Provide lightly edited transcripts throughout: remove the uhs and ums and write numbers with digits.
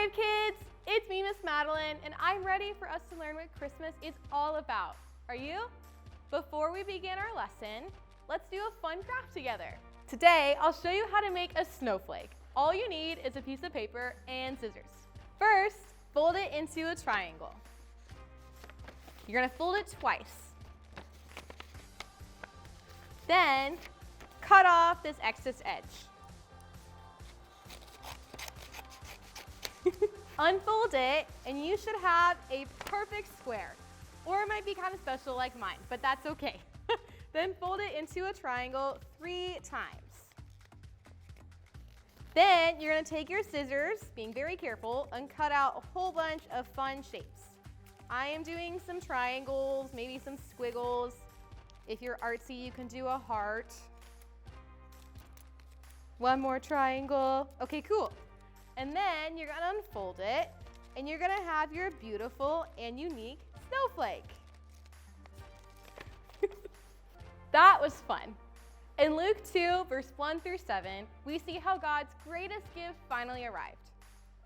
kids, it's me, Miss Madeline, and I'm ready for us to learn what Christmas is all about. Are you? Before we begin our lesson, let's do a fun craft together. Today, I'll show you how to make a snowflake. All you need is a piece of paper and scissors. First, fold it into a triangle. You're gonna fold it twice. Then, cut off this excess edge. Unfold it, and you should have a perfect square. Or it might be kind of special like mine, but that's okay. Then fold it into a triangle 3 times. Then you're gonna take your scissors, being very careful, and cut out a whole bunch of fun shapes. I am doing some triangles, maybe some squiggles. If you're artsy, you can do a heart. One more triangle. Okay, cool. And then you're gonna unfold it, and you're gonna have your beautiful and unique snowflake. That was fun. In Luke 2, verse 1 through 7, we see how God's greatest gift finally arrived.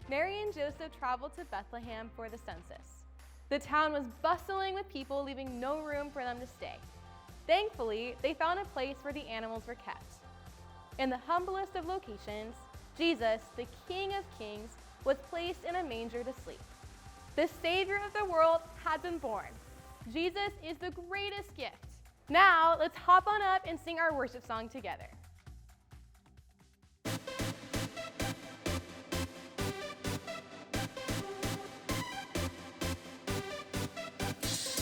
Mary and Joseph traveled to Bethlehem for the census. The town was bustling with people, leaving no room for them to stay. Thankfully, they found a place where the animals were kept. In the humblest of locations, Jesus, the King of Kings, was placed in a manger to sleep. The Savior of the world had been born. Jesus is the greatest gift. Now, let's hop on up and sing our worship song together.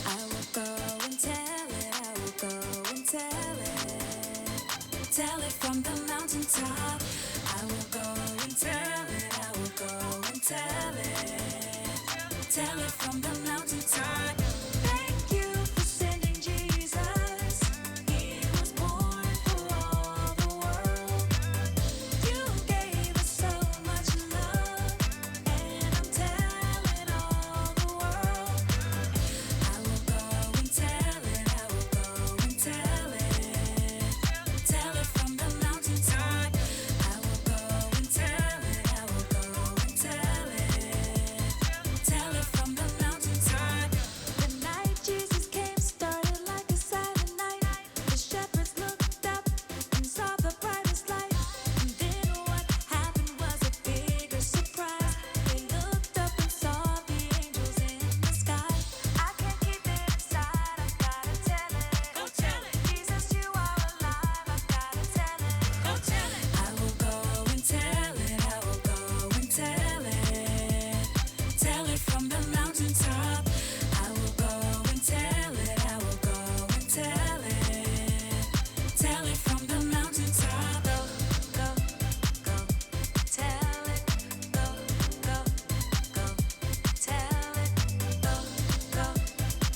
I will go and tell it, I will go and tell it from the mountaintop. I will go and tell it, I will go and tell it from the mountaintop. Thank you for sending Jesus. He was born for all the world. You gave us so much love, and I'm telling all the world. I will go and tell it, I will go and tell it from the mountaintop. I will go and tell it, I will go and tell it from the mountaintop. The night Jesus came started like a silent night. The shepherds looked up and saw the brightest light. And then what happened was a bigger surprise. They looked up and saw the angels in the sky. I can't keep it inside, I've gotta tell it. Go tell it. Jesus, you are alive, I've gotta tell it. Go tell it. I will go and tell it, I will go and tell it from the mountaintop. I will go and tell it, I will go and tell it from the mountaintop. Go, go, go, tell it. Go, go, go, tell it. Go, go,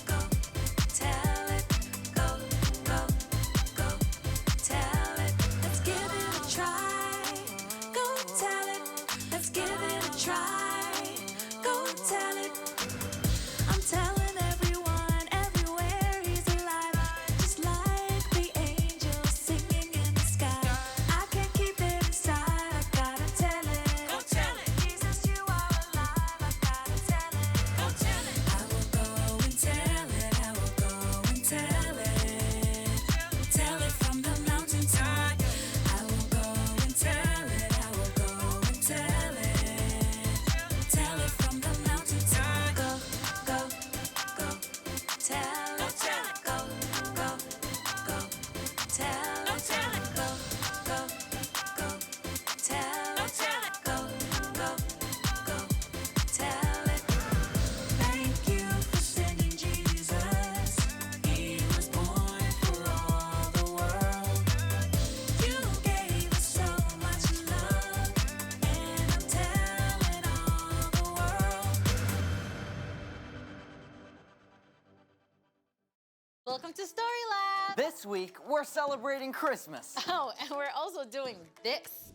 go, tell it. Go, go, go, tell it. Let's give it a try. Go tell it. Let's give it a try. Go tell it. I'm telling everyone, everywhere he's alive. Just like the angels singing in the sky. I can't keep it inside, I gotta tell it. Go tell it. Jesus, you are alive, I gotta tell it. Go tell it. I will go and tell it, I will go and tell it from the mountaintop. I will go and tell it, I will go and tell it from the mountaintop. Go, go, go, tell it. Go, go, go, tell it. Go, go, go, tell it. Go, go, go, tell it. Thank you for sending Jesus. He was born for all the world. You gave us so much love, and I'm telling all the world. Welcome to Story Lab! This week, we're celebrating Christmas. Oh, and we're also doing this.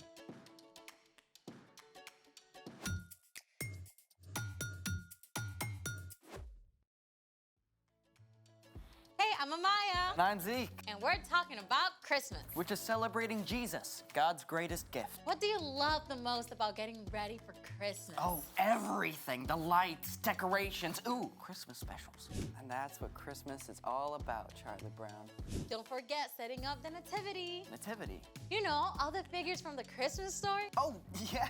Hey, I'm I'm Amaya. And I'm Zeke, And we're talking about Christmas. which is celebrating Jesus, God's greatest gift. What do you love the most about getting ready for Christmas? Oh, everything. The lights, decorations, ooh, Christmas specials. And that's what Christmas is all about, Charlie Brown. Don't forget setting up the nativity. Nativity. You know, all the figures from the Christmas story? Oh, yeah.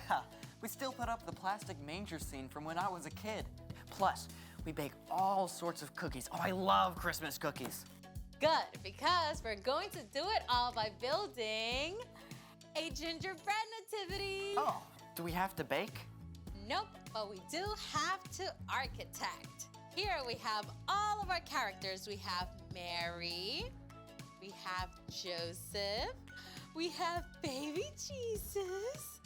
We still put up the plastic manger scene from when I was a kid. Plus, we bake all sorts of cookies. Oh, I love Christmas cookies. Good, because we're going to do it all by building a gingerbread nativity. Oh, do we have to bake? Nope, but we do have to architect. Here we have all of our characters. We have Mary, we have Joseph, we have baby Jesus,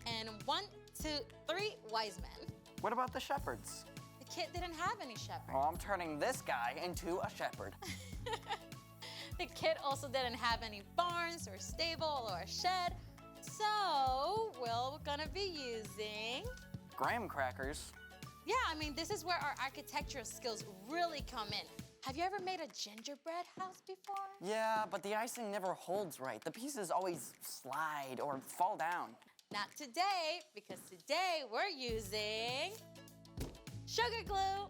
and 1, 2, 3 wise men. What about the shepherds? The kid didn't have any shepherd. Oh, I'm turning this guy into a shepherd. The kid also didn't have any barns or stable or a shed. So we're gonna be using, Graham crackers. yeah, I mean, this is where our architectural skills really come in. Have you ever made a gingerbread house before? Yeah, but the icing never holds right. The pieces always slide or fall down. Not today, because today we're using sugar glue.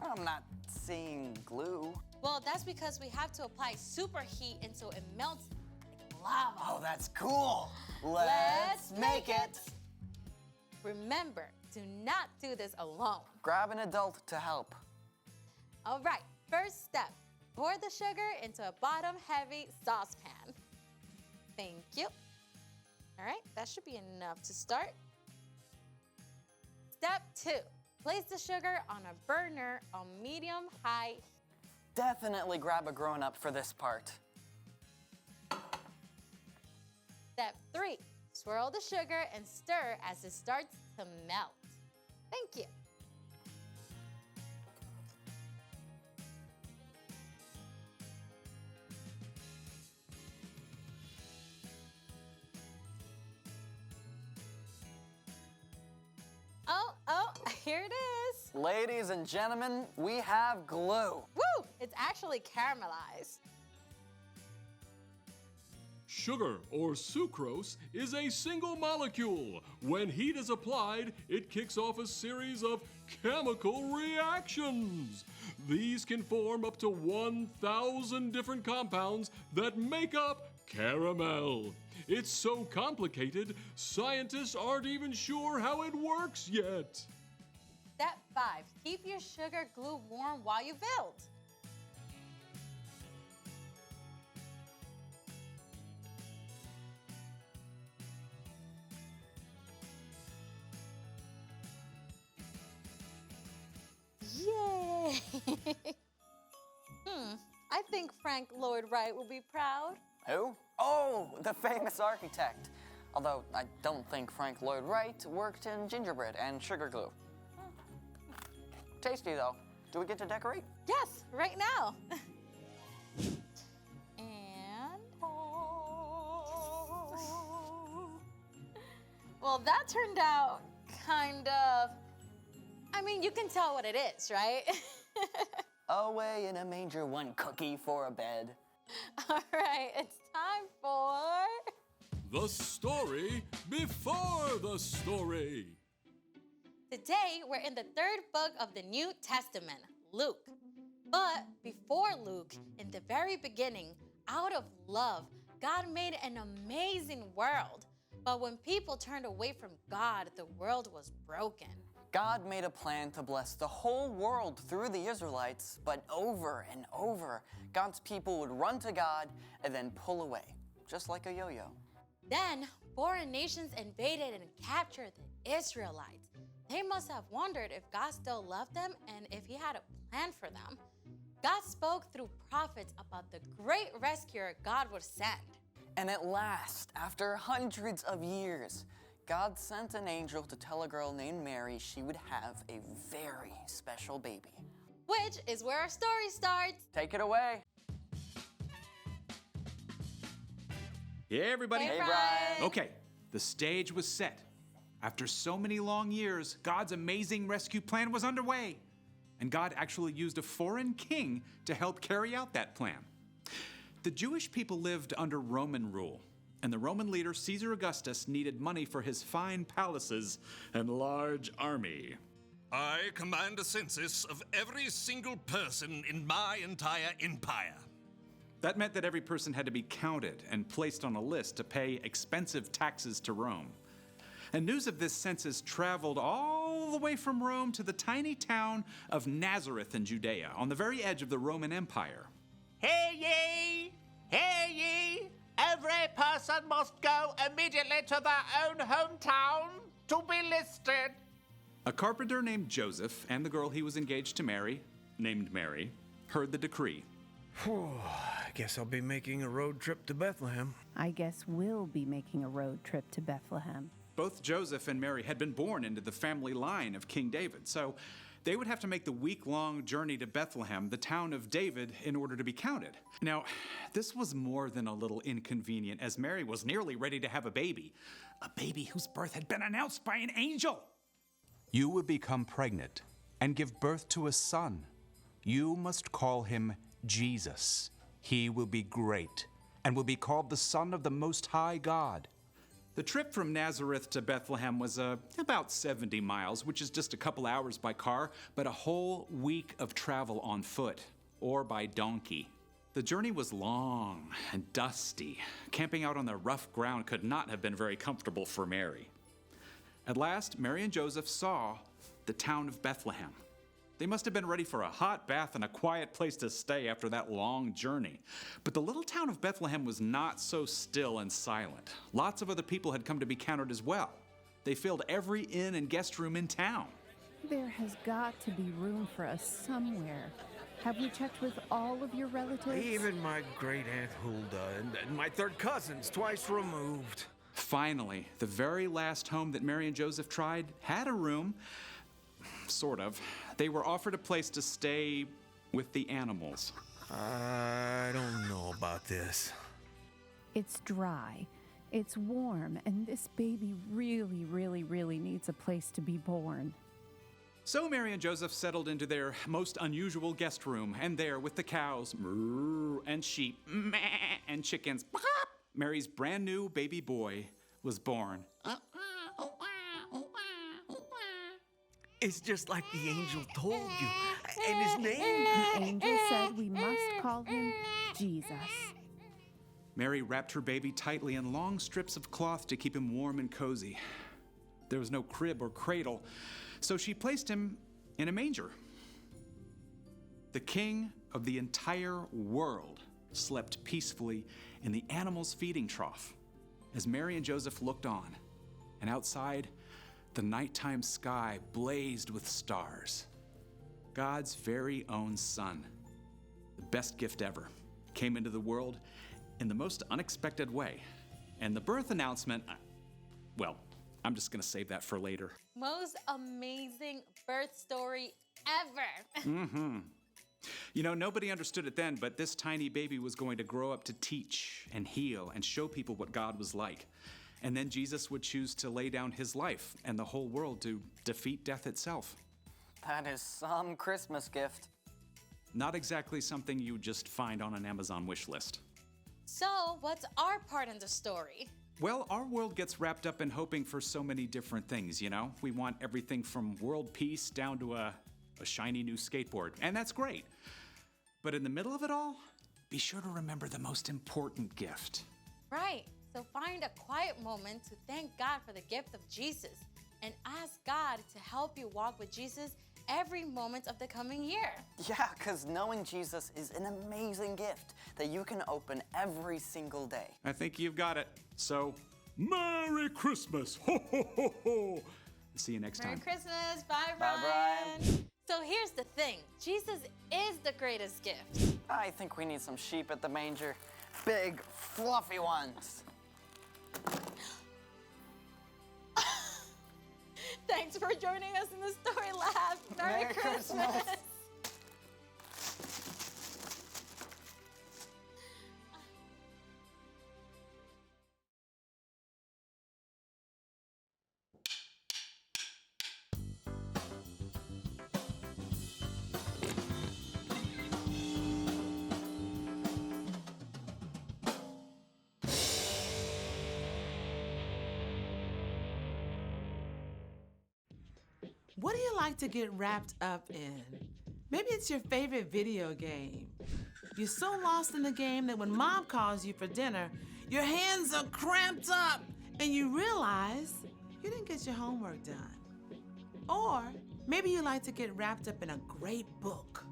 I'm not seeing glue. Well, that's because we have to apply superheat until it melts like lava. Oh, that's cool. Let's make it. Remember, do not do this alone. Grab an adult to help. All right, first step, pour the sugar into a bottom-heavy saucepan. Thank you. All right, that should be enough to start. Step 2, place the sugar on a burner on medium-high heat. Definitely grab a grown-up for this part. Step 3, swirl the sugar and stir as it starts to melt. Thank you. Oh, here it is. Ladies and gentlemen, we have glue. Woo, it's actually caramelized. Sugar, or sucrose, is a single molecule. When heat is applied, it kicks off a series of chemical reactions. These can form up to 1,000 different compounds that make up caramel. It's so complicated, scientists aren't even sure how it works yet. Step 5, keep your sugar glue warm while you build. Yay! I think Frank Lloyd Wright will be proud. Who? Oh, the famous architect. Although I don't think Frank Lloyd Wright worked in gingerbread and sugar glue. Tasty though. Do we get to decorate? Yes, right now. And well, that turned out kind of, I mean, you can tell what it is, right? Away in a manger, one cookie for a bed. All right, it's time for The story before the story. Today, we're in the 3rd book of the New Testament, Luke. But before Luke, in the very beginning, out of love, God made an amazing world. But when people turned away from God, the world was broken. God made a plan to bless the whole world through the Israelites, but over and over, God's people would run to God and then pull away, just like a yo-yo. Then, foreign nations invaded and captured the Israelites. They must have wondered if God still loved them and if He had a plan for them. God spoke through prophets about the great rescuer God would send. And at last, after hundreds of years, God sent an angel to tell a girl named Mary she would have a very special baby. Which is where our story starts. Take it away. Hey, everybody. Hey, Hey, Brian. Brian. Okay, the stage was set. After so many long years, God's amazing rescue plan was underway. and God actually used a foreign king to help carry out that plan. The Jewish people lived under Roman rule, and the Roman leader Caesar Augustus needed money for his fine palaces and large army. I command a census of every single person in my entire empire. That meant that every person had to be counted and placed on a list to pay expensive taxes to Rome. And news of this census traveled all the way from Rome to the tiny town of Nazareth in Judea, on the very edge of the Roman Empire. Hear ye! Hear ye! Every person must go immediately to their own hometown to be listed. A carpenter named Joseph and the girl he was engaged to marry, named Mary, heard the decree. I guess I'll be making a road trip to Bethlehem. I guess we'll be making a road trip to Bethlehem. Both Joseph and Mary had been born into the family line of King David, so they would have to make the week-long journey to Bethlehem, the town of David, in order to be counted. Now, this was more than a little inconvenient, as Mary was nearly ready to have a baby whose birth had been announced by an angel. You will become pregnant and give birth to a son. You must call him Jesus. He will be great and will be called the Son of the Most High God. The trip from Nazareth to Bethlehem was about 70 miles, which is just a couple hours by car, but a whole week of travel on foot or by donkey. The journey was long and dusty. Camping out on the rough ground could not have been very comfortable for Mary. At last, Mary and Joseph saw the town of Bethlehem. They must have been ready for a hot bath and a quiet place to stay after that long journey. But the little town of Bethlehem was not so still and silent. Lots of other people had come to be counted as well. They filled every inn and guest room in town. There has got to be room for us somewhere. Have we checked with all of your relatives? Even my great Aunt Hulda and my third cousins twice removed. Finally, the very last home that Mary and Joseph tried had a room. Sort of. They were offered a place to stay with the animals. I don't know about this. It's dry, it's warm, and this baby really, really, really needs a place to be born. So Mary and Joseph settled into their most unusual guest room, and there with the cows, moo, and sheep, meh, and chickens, pop, Mary's brand new baby boy was born. It's just like the angel told you. And his name? The angel said we must call him Jesus. Mary wrapped her baby tightly in long strips of cloth to keep him warm and cozy. There was no crib or cradle, so she placed him in a manger. The king of the entire world slept peacefully in the animal's feeding trough as Mary and Joseph looked on, and outside, the nighttime sky blazed with stars. God's very own son, the best gift ever, came into the world in the most unexpected way. And the birth announcement, well, I'm just gonna save that for later. Most amazing birth story ever. You know, nobody understood it then, but this tiny baby was going to grow up to teach and heal and show people what God was like. And then Jesus would choose to lay down his life and the whole world to defeat death itself. That is some Christmas gift. Not exactly something you just find on an Amazon wish list. So, what's our part in the story? Well, our world gets wrapped up in hoping for so many different things, you know? We want everything from world peace down to a shiny new skateboard, and that's great. But in the middle of it all, be sure to remember the most important gift. Right. So find a quiet moment to thank God for the gift of Jesus and ask God to help you walk with Jesus every moment of the coming year. Yeah, because knowing Jesus is an amazing gift that you can open every single day. I think you've got it. So, Merry Christmas! Ho, ho, ho, ho! see you next Merry time. Christmas. Bye, Bye, Brian. So here's the thing. Jesus is the greatest gift. I think we need some sheep at the manger. Big, fluffy ones. Thanks for joining us in the Story Lab. Merry Christmas. What do you like to get wrapped up in? Maybe it's your favorite video game. You're so lost in the game that when mom calls you for dinner, your hands are cramped up and you realize you didn't get your homework done. Or maybe you like to get wrapped up in a great book.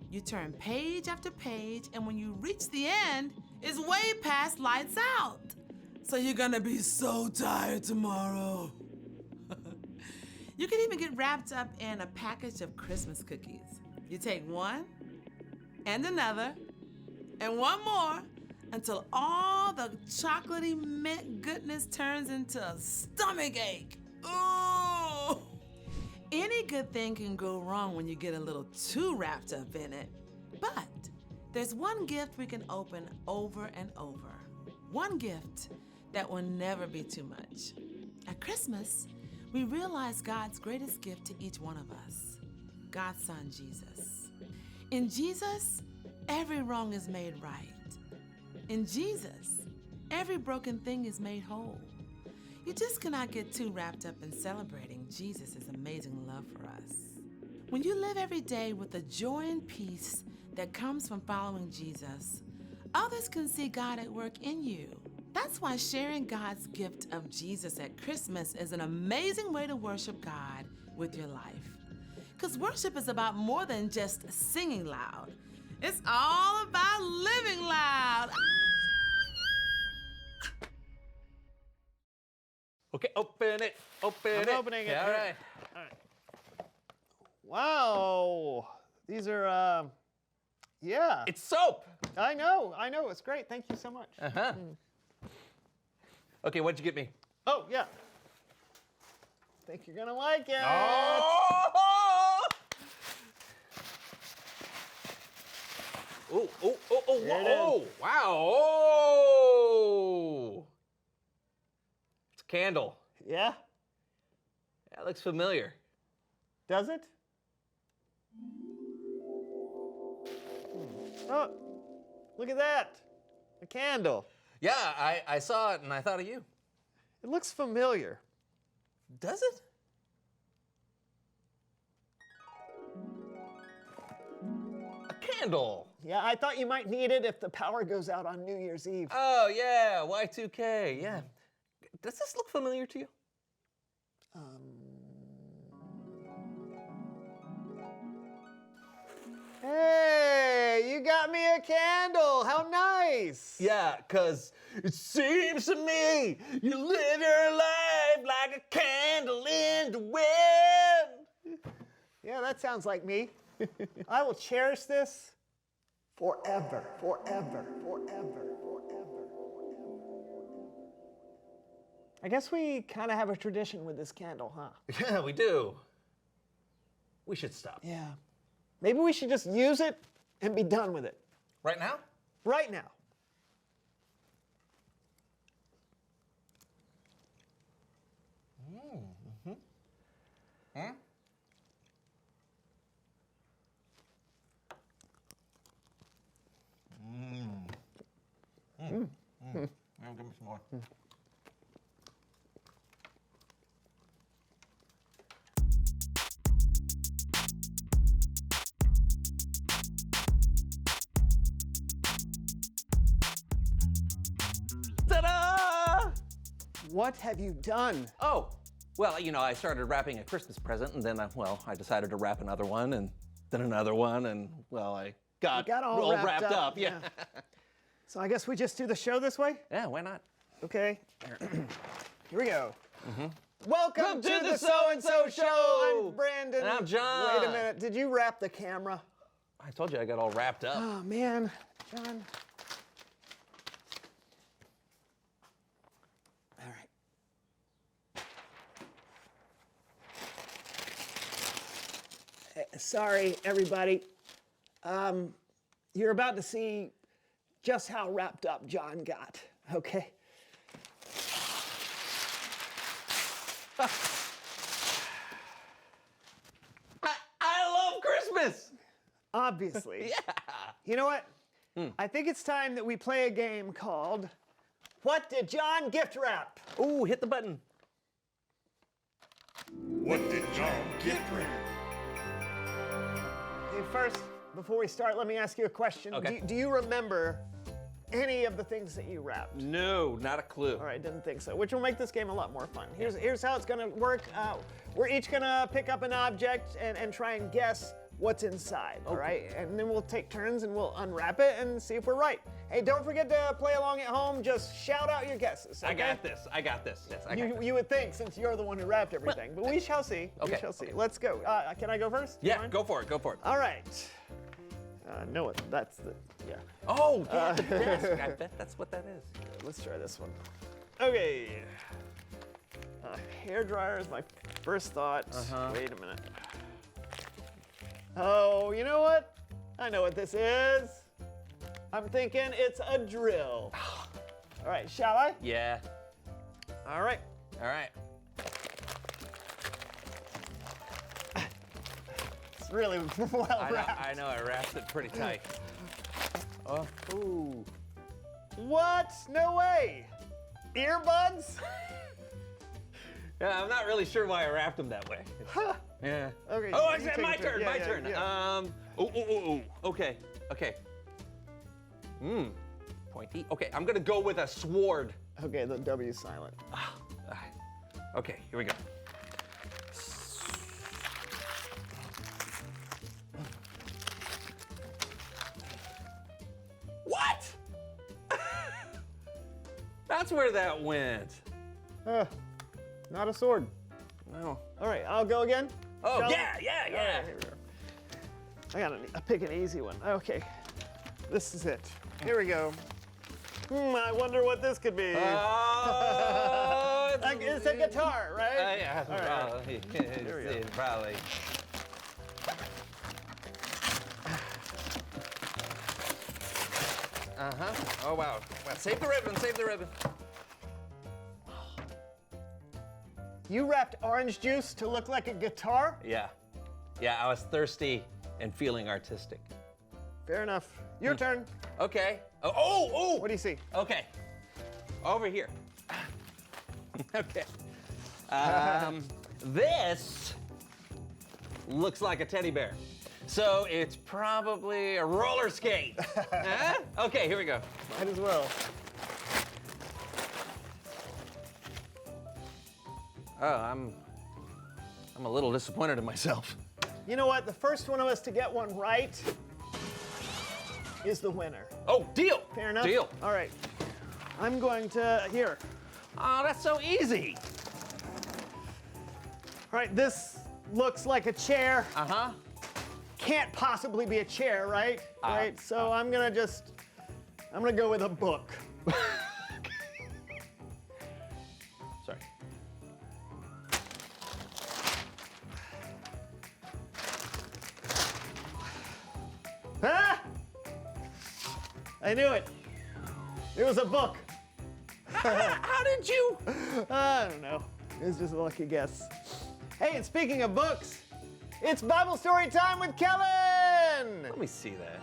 You turn page after page, and when you reach the end, it's way past lights out. So you're gonna be so tired tomorrow. You can even get wrapped up in a package of Christmas cookies. You take one, and another, and one more, until all the chocolatey mint goodness turns into a stomach ache. Ooh! Any good thing can go wrong when you get a little too wrapped up in it. But there's one gift we can open over and over. One gift that will never be too much. At Christmas, we realize God's greatest gift to each one of us, God's Son, Jesus. In Jesus, every wrong is made right. In Jesus, every broken thing is made whole. You just cannot get too wrapped up in celebrating Jesus' amazing love for us. When you live every day with the joy and peace that comes from following Jesus, others can see God at work in you. That's why sharing God's gift of Jesus at Christmas is an amazing way to worship God with your life. Because worship is about more than just singing loud. It's all about living loud. Okay, open it. Open it. I'm opening it. All right. All right. Wow. These are, yeah. It's soap. I know. It's great. Thank you so much. Uh-huh. Okay, what'd you get me? Oh, yeah. Think you're gonna like it. Oh! Oh, wow. Oh! It's a candle. Yeah? That looks familiar. Does it? Oh, look at that. A candle. Yeah, I saw it and I thought of you. It looks familiar. Does it? A candle. Yeah, I thought you might need it if the power goes out on New Year's Eve. Oh, yeah, Y2K, yeah. Does this look familiar to you? Hey, you got me a candle. How nice. Yeah, 'cause it seems to me you live your life like a candle in the wind. Yeah, that sounds like me. I will cherish this forever, forever, forever, forever. I guess we kind of have a tradition with this candle, huh? Yeah, we do. We should stop. Yeah. Maybe we should just use it and be done with it. Right now? Right now. Huh? Give me some more. Ta-da! What have you done? Oh, well, you know, I started wrapping a Christmas present, and then, I decided to wrap another one, and then another one, and, well, I got all wrapped up. Yeah. So I guess we just do the show this way? Yeah, why not? Okay. Here we go. Welcome to the So-and-So Show. I'm Brandon. And I'm John. Wait a minute. Did you wrap the camera? I told you I got all wrapped up. Oh, man. John. All right. Sorry, everybody. You're about to see just how wrapped up John got, okay? I love Christmas! Obviously. Yeah. You know what? I think it's time that we play a game called What Did John Gift Wrap? Ooh, hit the button. What did John get ready? Okay, first, before we start, let me ask you a question. Okay. Do you remember any of the things that you wrapped? No, not a clue. All right, didn't think so, which will make this game a lot more fun. Here's how it's gonna work. We're each gonna pick up an object and try and guess what's inside, all right? And then we'll take turns and we'll unwrap it and see if we're right. Hey, don't forget to play along at home. Just shout out your guesses, okay? I got this. Yes, I got this. You would think, since you're the one who wrapped everything, but we shall see. Okay. We shall see. Let's go. Can I go first? Yeah, go for it. Go for it. All right. No, that's the, yeah. Oh, yeah, the desk. I bet that's what that is. Let's try this one. Okay. Hair dryer is my first thought. Wait a minute. Oh, you know what? I know what this is. I'm thinking it's a drill. All right, shall I? Yeah. All right. All right. It's really well wrapped. I know. I wrapped it pretty tight. Oh. Ooh. What? No way. Earbuds? Yeah, I'm not really sure why I wrapped them that way. Yeah. Okay. Oh, you it's take my a turn. turn. Yeah, My yeah, turn. yeah. Okay. Okay. Pointy. Okay, I'm gonna go with a sword. Okay, the W's silent. Okay, here we go. What? That's where that went. Not a sword. No. All right, I'll go again. Oh, Shall I? yeah. All right, here we go. I pick an easy one. Okay, this is it. Here we go. I wonder what this could be. Oh, it's a guitar, right? Yeah, All right. probably. Here we go. Probably. Oh, wow. Save the ribbon, save the ribbon. You wrapped orange juice to look like a guitar? Yeah. Yeah, I was thirsty and feeling artistic. Fair enough. Your turn. Okay. Oh! What do you see? Okay. Over here. Okay. This looks like a teddy bear. So it's probably a roller skate. Huh? Okay, here we go. Might as well. Oh, I'm a little disappointed in myself. You know what? The first one of us to get one right is the winner. Oh, deal. Fair enough? Deal. All right. I'm going to, here. Oh, that's so easy. All right, this looks like a chair. Uh-huh. Can't possibly be a chair, right? Right, so I'm gonna go with a book. Sorry. Ah! I knew it. It was a book. How did you? I don't know. It was just a lucky guess. Hey, and speaking of books, it's Bible story time with Kellen! Let me see that.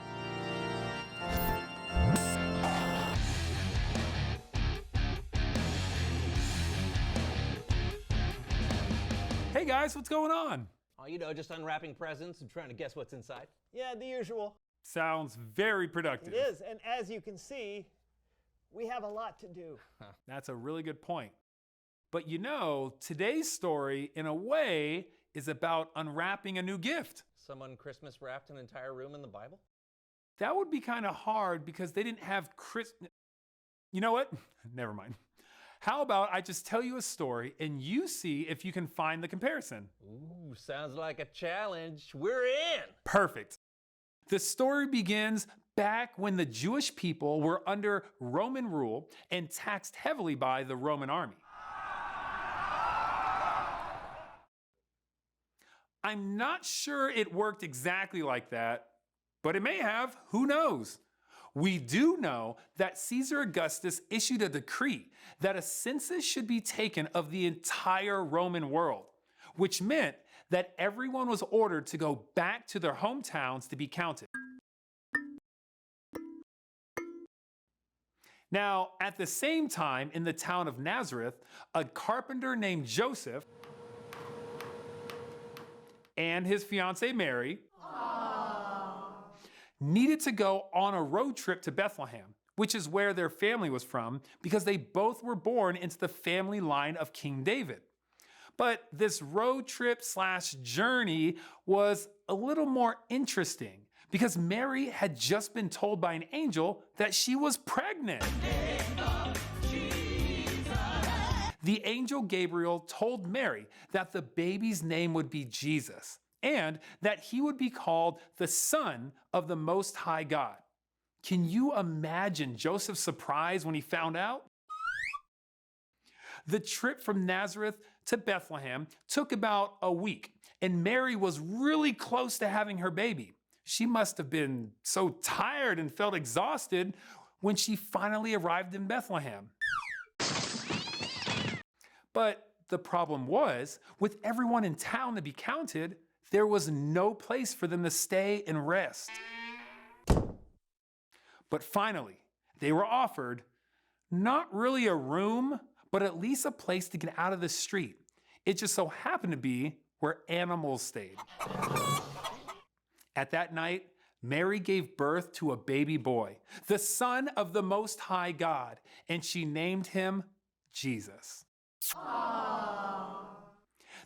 Hey guys, what's going on? Oh, you know, just unwrapping presents and trying to guess what's inside. Yeah, the usual. Sounds very productive. It is, and as you can see, we have a lot to do. That's a really good point. But you know, today's story, in a way, is about unwrapping a new gift. Someone Christmas wrapped an entire room in the Bible? That would be kind of hard because they didn't have You know what? Never mind. How about I just tell you a story and you see if you can find the comparison? Ooh, sounds like a challenge. We're in. Perfect. The story begins back when the Jewish people were under Roman rule and taxed heavily by the Roman army. I'm not sure it worked exactly like that, but it may have. Who knows? We do know that Caesar Augustus issued a decree that a census should be taken of the entire Roman world, which meant that everyone was ordered to go back to their hometowns to be counted. Now, at the same time, in the town of Nazareth, a carpenter named Joseph and his fiancee Mary needed to go on a road trip to Bethlehem, which is where their family was from, because they both were born into the family line of King David. But this road trip / journey was a little more interesting because Mary had just been told by an angel that she was pregnant. The angel Gabriel told Mary that the baby's name would be Jesus and that he would be called the Son of the Most High God. Can you imagine Joseph's surprise when he found out? The trip from Nazareth to Bethlehem took about a week, and Mary was really close to having her baby. She must have been so tired and felt exhausted when she finally arrived in Bethlehem. But the problem was, with everyone in town to be counted, there was no place for them to stay and rest. But finally, they were offered not really a room, but at least a place to get out of the street. It just so happened to be where animals stayed. At that night, Mary gave birth to a baby boy, the Son of the Most High God, and she named him Jesus.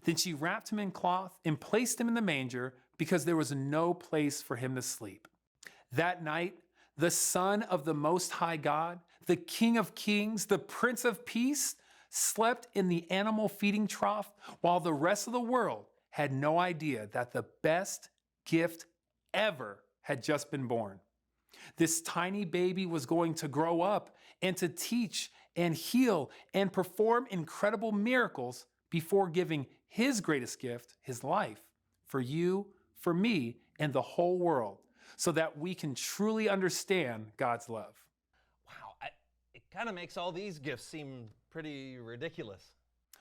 Then she wrapped him in cloth and placed him in the manger because there was no place for him to sleep. That night, the Son of the Most High God, the King of Kings, the Prince of Peace, slept in the animal feeding trough while the rest of the world had no idea that the best gift ever had just been born. This tiny baby was going to grow up and to teach and heal and perform incredible miracles before giving his greatest gift, his life, for you, for me, and the whole world, so that we can truly understand God's love. Wow, it kind of makes all these gifts seem pretty ridiculous.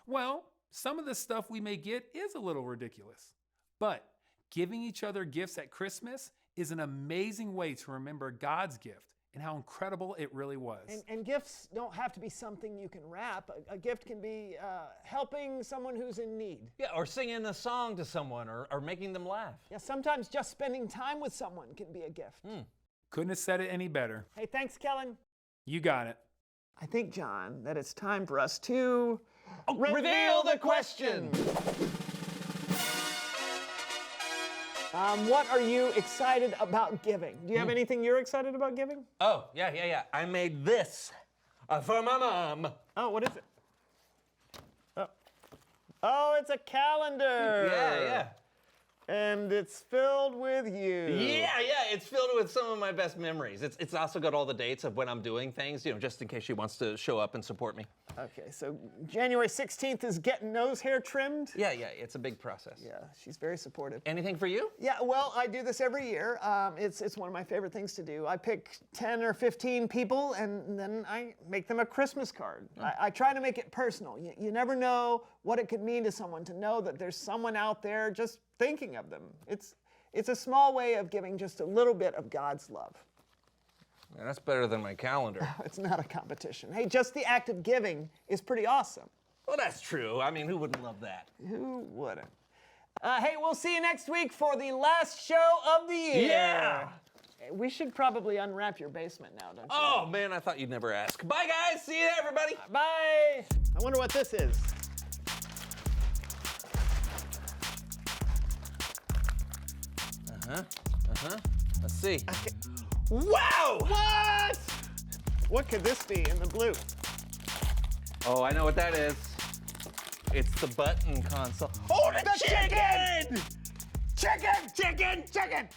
Well, some of the stuff we may get is a little ridiculous, but giving each other gifts at Christmas is an amazing way to remember God's gift and how incredible it really was. And gifts don't have to be something you can wrap. A gift can be helping someone who's in need. Yeah, or singing a song to someone or making them laugh. Yeah, sometimes just spending time with someone can be a gift. Couldn't have said it any better. Hey, thanks, Kellen. You got it. I think, John, that it's time for us to reveal the question. What are you excited about giving? Do you have anything you're excited about giving? Oh, yeah. I made this for my mom. Oh, what is it? Oh, it's a calendar. Yeah. And it's filled with you. Yeah, it's filled with some of my best memories. It's also got all the dates of when I'm doing things, just in case she wants to show up and support me. Okay, so January 16th is getting nose hair trimmed? Yeah, it's a big process. Yeah, she's very supportive. Anything for you? Yeah, well, I do this every year. It's one of my favorite things to do. I pick 10 or 15 people, and then I make them a Christmas card. I try to make it personal. You never know what it could mean to someone to know that there's someone out there just thinking of them. It's a small way of giving just a little bit of God's love. Yeah, that's better than my calendar. It's not a competition. Hey, just the act of giving is pretty awesome. Well, that's true. I mean, who wouldn't love that? Who wouldn't? Hey, we'll see you next week for the last show of the year. Yeah! We should probably unwrap your basement now, don't you? Oh, man, I thought you'd never ask. Bye, guys. See you, everybody. Bye. I wonder what this is. Let's see. Wow! What? What could this be in the blue? Oh, I know what that is. It's the button console. Oh, the chicken! Chicken!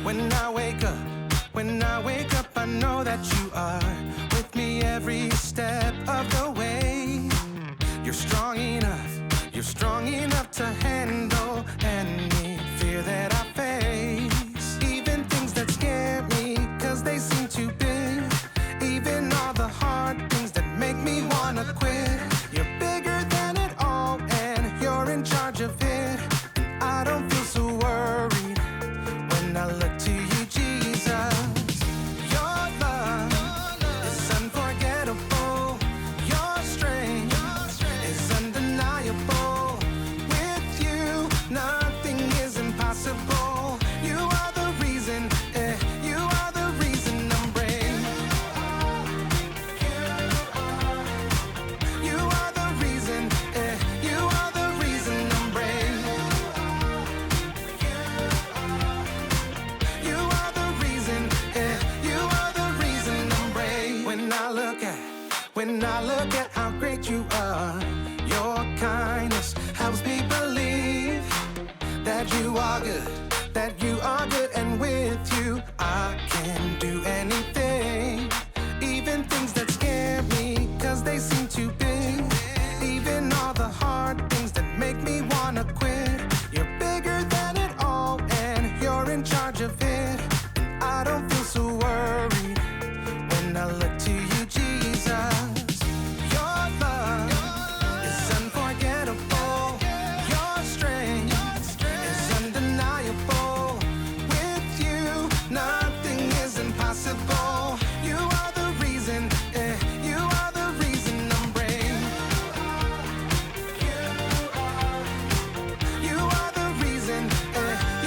When I wake up, I know that you are with me every step of the way. You're strong enough to handle any fear that I face. Even things that scare me, 'cause they seem too big. Even all the hard things that make me wanna quit. You're bigger than it all, and you're in charge of it. And I don't feel so worried when I look to you, When I look at how great you are, your kindness helps me believe that you are good, and with you I can do anything. Even things that scare me, 'cause they seem too big. Even all the hard things that make me wanna quit. You're bigger than it all, and you're in charge of it. And I don't feel so worried when I look to you, Jesus. Your love is unforgettable. Your strength is undeniable. With you, nothing is impossible. You are the reason, you are the reason I'm brave. You are the reason,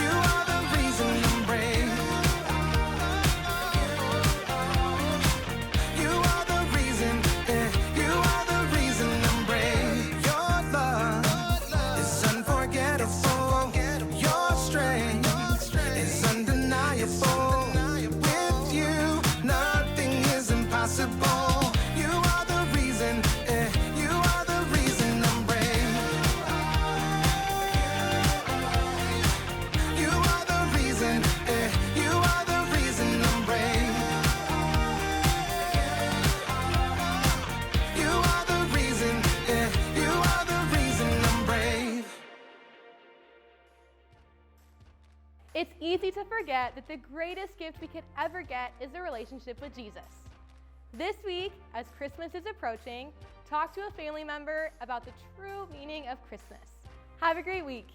you are the reason I'm brave. You are the reason, you are the reason I'm brave. Your love is unforgettable. Your strength is undeniable. With you, nothing is impossible. You are the reason, you are the reason I'm brave. You are the reason, you are the reason I'm brave. You are the reason, you are the reason I'm brave. It's easy to forget that the greatest gift we could ever get is a relationship with Jesus. This week, as Christmas is approaching, talk to a family member about the true meaning of Christmas. Have a great week.